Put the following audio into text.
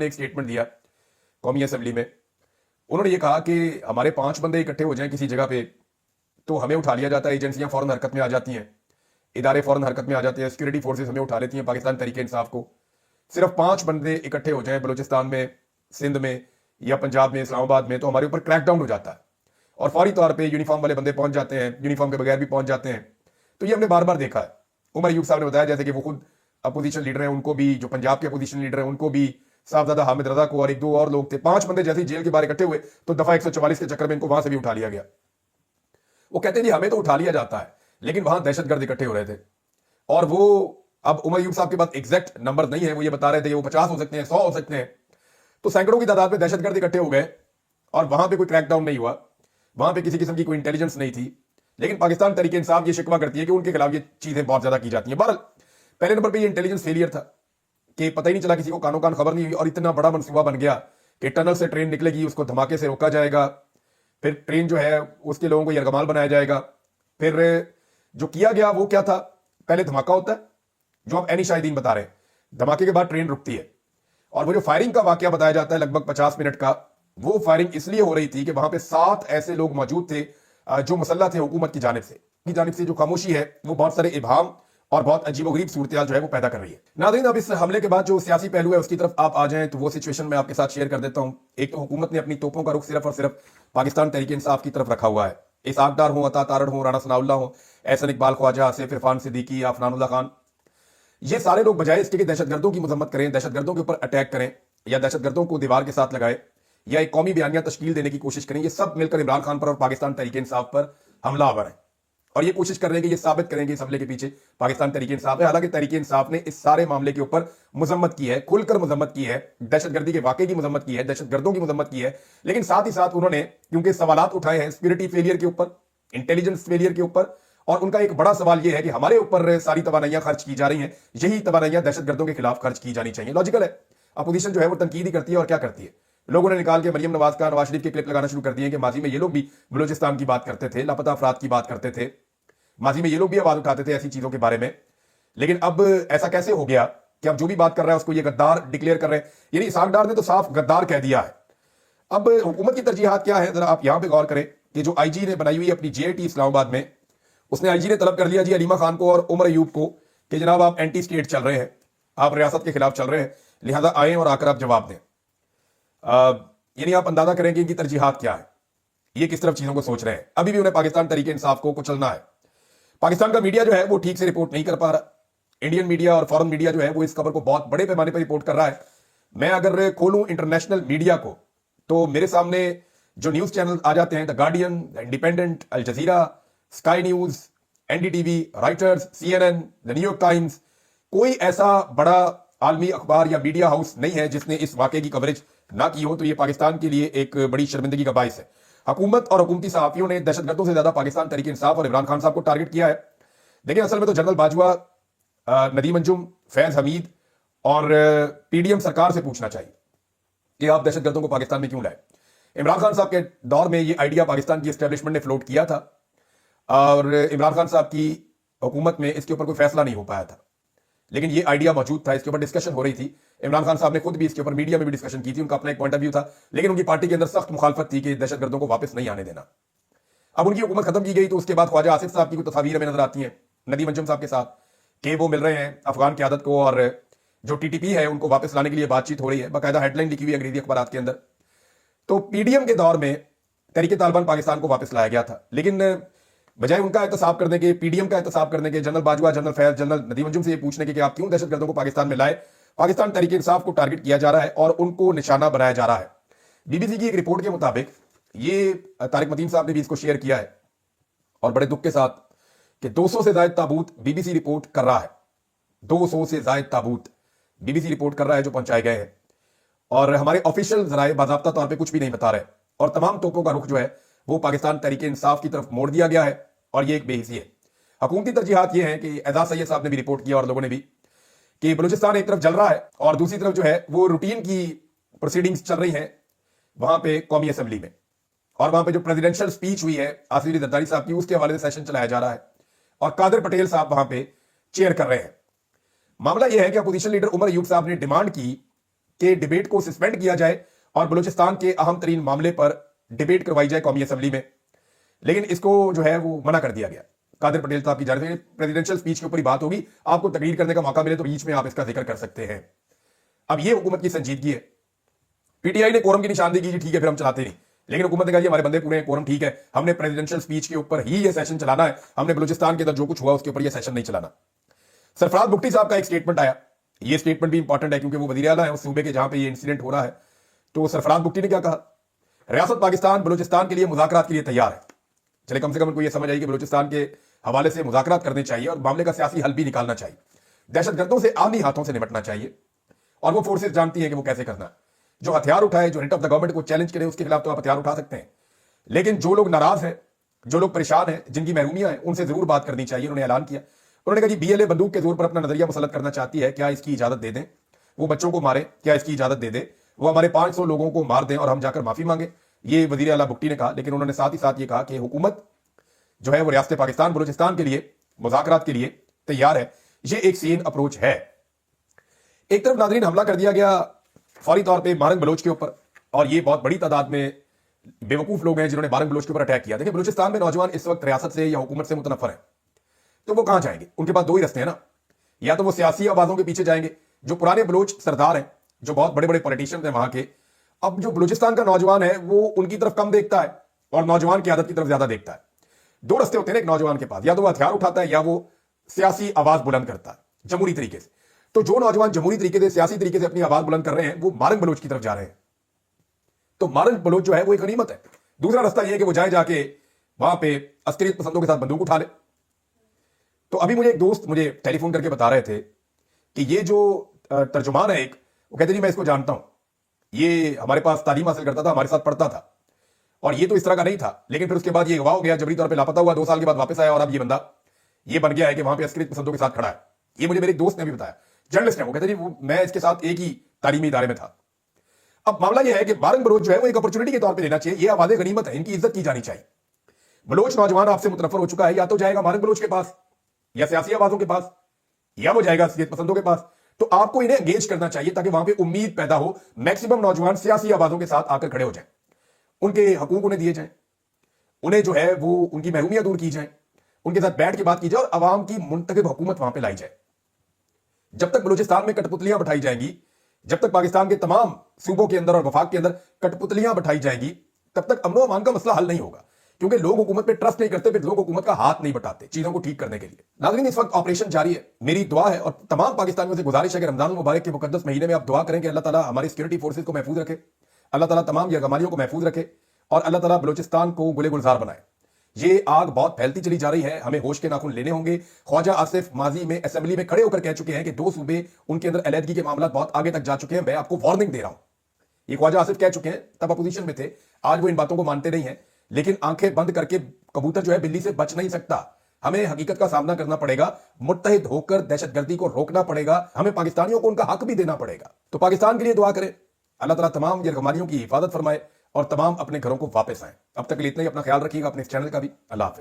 ने एक स्टेटमेंट दिया कौमी असेंबली में। उन्होंने ये कहा कि हमारे 5 बंदे इकट्ठे हो जाएं किसी जगह पे तो हमें उठा लिया जाता है, एजेंसियां फौरन हरकत में आ जाती हैं, इदारे फौरन हरकत में आ जाते हैं, सिक्योरिटी फोर्सेस हमें उठा लेती हैं पाकिस्तान तहरीक इंसाफ को। सिर्फ 5 बंदे इकट्ठे हो जाएं बलूचिस्तान में, सिंध में या पंजाब में, इस्लामाबाद में, तो हमारे ऊपर क्रैकडाउन हो जाता है और फौरी तौर पर यूनिफॉर्म वाले बंदे पहुंच जाते हैं, यूनिफॉर्म के बगैर भी पहुंच जाते हैं। तो ये हमने बार बार देखा है। उमर अयूब साहब ने बताया जैसे कि वो खुद अपोजिशन लीडर हैं, उनको भी, जो पंजाब के अपोजिशन लीडर हैं उनको भी, साहबजादा हामिद रजा को और 1-2 और लोग थे, 5 बंदे जैसे जेल के बाहर इकट्ठे हुए तो दफा 144 के चक्कर में इनको वहां से भी उठा लिया गया। वो कहते हैं जी हमें तो उठा लिया जाता है, लेकिन वहां दहशतगर्द इकट्ठे हो रहे थे। और वो अब उमर अयूब साहब के पास एग्जैक्ट नंबर नहीं है, वो ये बता रहे थे वो 50 हो सकते हैं, 100 हो सकते हैं। तो सैकड़ों की तादाद में दहशतगर्द इकट्ठे हो गए और वहां पे कोई क्रैकडाउन नहीं हुआ, वहां पे किसी किस्म की कोई इंटेलिजेंस नहीं थी। लेकिन पाकिस्तान तहरीक इंसाफ ये शिकवा करती है कि उनके खिलाफ ये चीजें बहुत ज्यादा की जाती हैं। बहरहाल पहले नंबर पर ये इंटेलिजेंस फेलियर था कि पता ही नहीं चला, किसी को कानों कान खबर नहीं हुई और इतना बड़ा मनसूबा बन गया कि टनल से ट्रेन निकलेगी, उसको धमाके से रोका जाएगा, फिर ट्रेन जो है उसके लोगों को यरगमाल बनाया जाएगा। फिर जो किया गया वो क्या था, पहले धमाका होता है जो आप एनी शाहिदीन बता रहे हैं, धमाके के बाद ट्रेन रुकती है और वो जो फायरिंग का वाकया बताया जाता है लगभग 50 मिनट का, वो फायरिंग इसलिए हो रही थी कि वहां पे 7 ऐसे लोग मौजूद थे जो मुसल्लह थे हुकूमत की जानिब से जो खामोशी है वो बहुत सारे इबाम और बहुत अजीबोगरीब सूरत जो है वो पैदा कर रही है। नाज़रीन, अब इस हमले के बाद जो सियासी पहलू है उसकी तरफ आप आ जाएं तो वो सिचुएशन मैं आपके साथ शेयर कर देता हूं। एक तो हुकूमत ने अपनी तोपों का रुख सिर्फ और सिर्फ पाकिस्तान तहरीक इंसाफ की तरफ रखा हुआ है। इसाक डार हो, अता तारड़ हो, राणा सनाउल्लाह हो, एहसन इकबाल ख्वाजा, आसिफ इरफान सिद्दीकी, अफनानुल्लाह खान, ये सारे लोग बजाय इसके कि दहशतगर्दों की मजम्मत करें, दहशतगर्दों के ऊपर अटैक करें या दहशतगर्दों को दीवार के साथ लगाए या एक कौमी बयानिया तश्कील देने की कोशिश करें, ये सब मिलकर इमरान खान पर और पाकिस्तान तहरीक इंसाफ पर हमलावर है और ये कोशिश कर रहे हैं कि ये साबित करेंगे इस हमले के पीछे पाकिस्तान तहरीक इंसाफ है। हालांकि तहरीक इंसाफ ने इस सारे मामले के ऊपर मजम्मत की है, खुलकर मजम्मत की है, दहशतगर्दी के वाकई की मजम्मत की है, दहशतगर्दों की मजम्मत की है। लेकिन साथ ही साथ उन्होंने क्योंकि सवालात उठाए हैं सिक्योरिटी फेलियर के ऊपर, इंटेलिजेंस फेलियर के ऊपर, और उनका एक बड़ा सवाल यह है कि हमारे ऊपर सारी तवानाइयां खर्च की जा रही हैं, यही तवानाइयां दहशतगर्दों के खिलाफ खर्च की जानी चाहिए। लॉजिकल है। अपोजिशन जो है वो तनकीद ही करती है और क्या करती है, लोगों ने निकाल के मरियम नवाज का, नवाज शरीफ के क्लिप लगाना शुरू कर दिए कि माजी में ये लोग भी बलूचिस्तान की बात करते थे, लापता अफराद की बात करते थे, माजी में ये लोग भी आवाज उठाते थे ऐसी चीजों के बारे में। लेकिन अब ऐसा कैसे हो गया कि अब जो भी बात कर रहा है उसको ये गद्दार डिक्लेयर कर रहे हैं। यानी इसाक डार ने तो साफ गद्दार कह दिया है। अब हुकूमत की तरजीहात क्या है, जरा आप यहां पे गौर करें कि जो आईजी ने बनाई हुई अपनी जेआईटी इस्लामाबाद में, उसने आईजी ने तलब कर लिया जी अलीमा खान को और उमर अयूब को कि जनाब आप एंटी स्टेट चल रहे हैं, आप रियासत के खिलाफ चल रहे हैं, लिहाजा आए और आकर आप जवाब दें। यानी आप अंदाजा करें कि इनकी तरजीहात क्या है, ये किस तरफ चीजों को सोच रहे हैं। अभी भी उन्हें पाकिस्तान तहरीक इंसाफ को कुचलना है। पाकिस्तान का मीडिया जो है वो ठीक से रिपोर्ट नहीं कर पा रहा। इंडियन मीडिया और फॉरेन मीडिया जो है वो इस खबर को बहुत बड़े पैमाने पर रिपोर्ट कर रहा है। मैं अगर खोलूं इंटरनेशनल मीडिया को तो मेरे सामने जो न्यूज चैनल आ जाते हैं, the guardian, the independent, Al Jazeera, sky news, NDTV, writers, CNN, the New York times, कोई ऐसा बड़ा आलमी अखबार या मीडिया हाउस नहीं है जिसने इस वाकये की कवरेज ना की हो। तो ये पाकिस्तान के लिए एक बड़ी शर्मिंदगी का बाइस है। हुकूमत और हुकूमती सहाफियों ने दहशतगर्दों से ज्यादा पाकिस्तान तहरीक इंसाफ और इमरान खान साहब को टारगेट किया है। देखिए, असल में तो जनरल बाजवा, नदीम अंजुम, फैज हमीद और पीडीएम सरकार से पूछना चाहिए कि आप दहशतगर्दों को पाकिस्तान में क्यों लाए। इमरान खान साहब के दौर में ये आइडिया पाकिस्तान की एस्टेब्लिशमेंट ने फ्लोट किया था और इमरान खान साहब की हुकूमत में इसके ऊपर कोई फैसला नहीं हो पाया था, लेकिन ये आइडिया मौजूद था, इसके ऊपर डिस्कशन हो रही थी। इमरान खान साहब ने खुद भी इसके ऊपर मीडिया में भी डिस्कशन की थी, उनका अपना एक पॉइंट ऑफ व्यू था, लेकिन उनकी पार्टी के अंदर सख्त मुखालफत थी कि दहशतगर्दों को वापस नहीं आने देना। अब उनकी हुकूमत खत्म की गई तो उसके बाद ख्वाजा आसिफ साहब की कुछ तस्वीरें हमें नजर आती हैं नदीम अंजुम साहब के साथ कि वो मिल रहे हैं अफगान क़यादत को और जो टीटीपी है उनको वापस लाने के लिए बातचीत हो रही है, बाकायदा हेडलाइन लिखी हुई अंग्रेजी अखबार के अंदर। तो पीडीएम के दौर में तहरीक तालिबान पाकिस्तान को वापस लाया गया था, लेकिन बजाय उनका एहतसाब करने के, पीडीएम का एहतसाब करने के, general Bajwa, general Faiz, general Nadeem Anjum से ये पूछने के कि आप क्यों दहशतगर्दों को पाकिस्तान में लाए, पाकिस्तान तहरीक इंसाफ को टारगेट किया जा रहा है और उनको निशाना बनाया जा रहा है। बीबीसी की एक रिपोर्ट के मुताबिक, ये तारिक मतीन साहब ने भी इसको शेयर किया है और बड़े दुख के साथ, कि 200 से ज्यादा ताबूत बीबीसी रिपोर्ट कर रहा है, 200 से ज्यादा ताबूत बीबीसी रिपोर्ट कर रहा है जो पहुंचाए गए हैं और हमारे ऑफिशियल जराए बाज़ाब्ता तौर पे कुछ भी नहीं बता रहे और तमाम तोपों का रुख जो है वो पाकिस्तान तहरीक इंसाफ की तरफ मोड़ दिया गया है और ये एक बेहिसी है। हुकूमती तरजीहात ये है कि एजाज सैयद साहब ने भी रिपोर्ट किया और लोगों ने भी, कि बलूचिस्तान एक तरफ जल रहा है और दूसरी तरफ जो है वो रूटीन की प्रोसीडिंग्स चल रही हैं वहां पे कौमी असेंबली में, और वहां पे जो प्रेसिडेंशियल स्पीच हुई है आसिफ अली जरदारी साहब की, उसके हवाले से सेशन चलाया जा रहा है और कादिर पटेल साहब वहां पे चेयर कर रहे हैं। मामला यह है कि अपोजिशन लीडर उमर अयूब साहब ने डिमांड की کہ ڈبیٹ کو سسپینڈ کیا جائے اور بلوچستان کے اہم ترین معاملے پر ڈبیٹ کروائی جائے قومی اسمبلی میں، لیکن اس کو جو ہے وہ منع کر دیا گیا۔ قادر پٹیل صاحب کی جانب سے پریزیڈنشل سپیچ کے اوپر ہی بات ہوگی، آپ کو تقریر کرنے کا موقع ملے تو بیچ میں آپ اس کا ذکر کر سکتے ہیں۔ اب یہ حکومت کی سنجیدگی ہے۔ پی ٹی آئی نے کورم کی نشاندہی کی، ٹھیک ہے پھر ہم چلاتے نہیں، لیکن حکومت نے کہا جی ہمارے بندے پورے ہیں، کورم ٹھیک ہے، ہم نے پریزیڈنشل سپیچ کے اوپر ہی یہ سیشن چلانا ہے، ہم نے بلوچستان کے اندر جو کچھ ہوا اس کے اوپر یہ سیشن نہیں چلانا۔ سرفراز بگٹی صاحب کا ایک سٹیٹمنٹ آیا، یہ سٹیٹمنٹ بھی امپورٹنٹ ہے کیونکہ وہ وزیر اعلیٰ ہیں اس صوبے کے جہاں پہ یہ انسیڈنٹ ہو رہا ہے۔ تو سرفراز بگٹی نے کیا کہا؟ ریاست پاکستان بلوچستان کے لیے مذاکرات کے لیے تیار ہے۔ چلے کم سے کم ان کو یہ سمجھ آئی کہ بلوچستان کے حوالے سے مذاکرات کرنے چاہیے اور معاملے کا سیاسی حل بھی نکالنا چاہیے، دہشت گردوں سے عامی ہاتھوں سے نمٹنا چاہیے، اور وہ فورسز جانتی ہیں کہ وہ کیسے کرنا ہے۔ جو ہتھیار اٹھائے، جو ہیڈ آف دا گورنمنٹ کو چیلنج کرے، اس کے خلاف تو آپ ہتھیار اٹھا سکتے ہیں، لیکن جو لوگ ناراض ہیں، جو لوگ پریشان ہیں، جن کی محرومیاں ہیں، ان سے ضرور بات کرنی چاہیے۔ انہوں نے اعلان کیا، انہوں نے کہا جی بی ایل اے بندوق کے زور پر اپنا نظریہ مسلط کرنا چاہتی ہے، کیا اس کی اجازت دے دیں؟ وہ بچوں کو مارے، کیا اس کی اجازت دے دیں؟ وہ ہمارے 500 لوگوں کو مار دیں اور ہم جا کر معافی مانگیں؟ یہ وزیر اعلیٰ بگٹی نے کہا، لیکن انہوں نے ساتھ ہی ساتھ یہ کہا کہ حکومت جو ہے وہ ریاست پاکستان بلوچستان کے لیے مذاکرات کے لیے تیار ہے۔ یہ ایک سین اپروچ ہے۔ ایک طرف ناظرین حملہ کر دیا گیا فوری طور پہ بارنگ بلوچ کے اوپر، اور یہ بہت بڑی تعداد میں بے وقوف لوگ ہیں جنہوں نے بارنگ بلوچ کے اوپر اٹیک کیا۔ دیکھیں بلوچستان میں نوجوان اس وقت ریاست سے یا حکومت سے متنفر ہیں، تو وہ کہاں جائیں گے؟ ان کے پاس دو ہی رستے ہیں نا، یا تو وہ سیاسی آوازوں کے پیچھے جائیں گے، جو پرانے بلوچ سردار ہیں، جو بہت بڑے بڑے پولیٹیشنز ہیں وہاں کے۔ اب جو بلوچستان کا نوجوان ہے وہ ان کی طرف کم دیکھتا ہے اور نوجوان کی عادت کی طرف زیادہ دیکھتا ہے۔ دو رستے ہوتے ہیں ایک نوجوان کے پاس، یا تو وہ ہتھیار اٹھاتا ہے یا وہ سیاسی آواز بلند کرتا ہے جمہوری طریقے سے۔ تو جو نوجوان جمہوری طریقے سے، سیاسی طریقے سے اپنی آواز بلند کر رہے ہیں، وہ مارنگ بلوچ کی طرف جا رہے ہیں۔ تو مارنگ بلوچ جو ہے وہ ایک غنیمت ہے۔ دوسرا رستہ یہ ہے کہ وہ جا کے وہاں پہ عسکریت پسندوں کے ساتھ بندوق اٹھا لے۔ تو ابھی مجھے ایک دوست مجھے ٹیلی فون کر کے بتا رہے تھے کہ یہ جو ترجمان ہے ایک، وہ کہتے جی میں اس کو جانتا ہوں، یہ ہمارے پاس تعلیم حاصل کرتا تھا، ہمارے ساتھ پڑھتا تھا، اور یہ تو اس طرح کا نہیں تھا، لیکن پھر اس کے بعد یہ اغوا ہو گیا، جبری طور پہ لاپتہ ہوا، 2 سال کے بعد واپس آیا، اور اب یہ بندہ یہ بن گیا ہے کہ وہاں پہ عسکریت پسندوں کے ساتھ کھڑا ہے۔ یہ مجھے میرے دوست نے بھی بتایا، جرنلسٹ ہے وہ، کہتے جی میں اس کے ساتھ ایک ہی تعلیمی ادارے میں تھا۔ اب معاملہ یہ ہے کہ بارنگ بلوچ جو ہے وہ ایک اپرچونٹی کے طور پہ لینا چاہیے، یہ آوازیں غنیمت ہے، ان کی عزت کی جانی چاہیے۔ بلوچ نوجوان آپ سے متنفر ہو چکا ہے، یا تو جائے گا بارنگ بلوچ کے پاس، یا سیاسی آوازوں کے پاس، یا وہ جائے گا عسکریت پسندوں کے پاس۔ تو آپ کو انہیں انگیج کرنا چاہیے تاکہ وہاں پہ امید پیدا ہو، میکسیمم نوجوان سیاسی آوازوں کے ساتھ آ کر کھڑے ہو جائیں، ان کے حقوق انہیں دیے جائیں، انہیں جو ہے وہ ان کی محرومیاں دور کی جائیں، ان کے ساتھ بیٹھ کے بات کی جائے، اور عوام کی منتخب حکومت وہاں پہ لائی جائے۔ جب تک بلوچستان میں کٹ پتلیاں بٹھائی جائیں گی، جب تک پاکستان کے تمام صوبوں کے اندر اور وفاق کے اندر کٹ پتلیاں بٹھائی جائیں گی، تب تک امن و امان کا مسئلہ حل نہیں ہوگا، کیونکہ لوگ حکومت پہ ٹرسٹ نہیں کرتے، پھر لوگ حکومت کا ہاتھ نہیں بٹاتے چیزوں کو ٹھیک کرنے کے لیے۔ ناظرین اس وقت آپریشن جاری ہے، میری دعا ہے اور تمام پاکستانیوں سے گزارش ہے کہ رمضان المبارک کے مقدس مہینے میں آپ دعا کریں کہ اللہ تعالیٰ ہماری سیکورٹی فورسز کو محفوظ رکھے، اللہ تعالیٰ تمام یرغمالیوں کو محفوظ رکھے، اور اللہ تعالیٰ بلوچستان کو گلے گلزار بنائے۔ یہ آگ بہت پھیلتی چلی جا رہی ہے، ہمیں ہوش کے ناخن لینے ہوں گے۔ خواجہ آصف ماضی میں اسمبلی میں کھڑے ہو کر کہہ چکے ہیں کہ 2 صوبے ان کے اندر علیحدگی کے معاملات بہت آگے تک جا چکے ہیں، میں آپ کو وارننگ دے رہا ہوں۔ یہ خواجہ آصف کہہ چکے ہیں، تب اپوزیشن میں تھے، آج وہ ان باتوں کو مانتے نہیں ہیں، لیکن آنکھیں بند کر کے کبوتر جو ہے بلی سے بچ نہیں سکتا۔ ہمیں حقیقت کا سامنا کرنا پڑے گا، متحد ہو کر دہشت گردی کو روکنا پڑے گا، ہمیں پاکستانیوں کو ان کا حق بھی دینا پڑے گا۔ تو پاکستان کے لیے دعا کریں، اللہ تعالیٰ تمام یرغمالیوں کی حفاظت فرمائے اور تمام اپنے گھروں کو واپس آئیں۔ اب تک کے لیے اتنا ہی، اپنا خیال رکھیے گا، اپنے اس چینل کا بھی۔ اللہ حافظ۔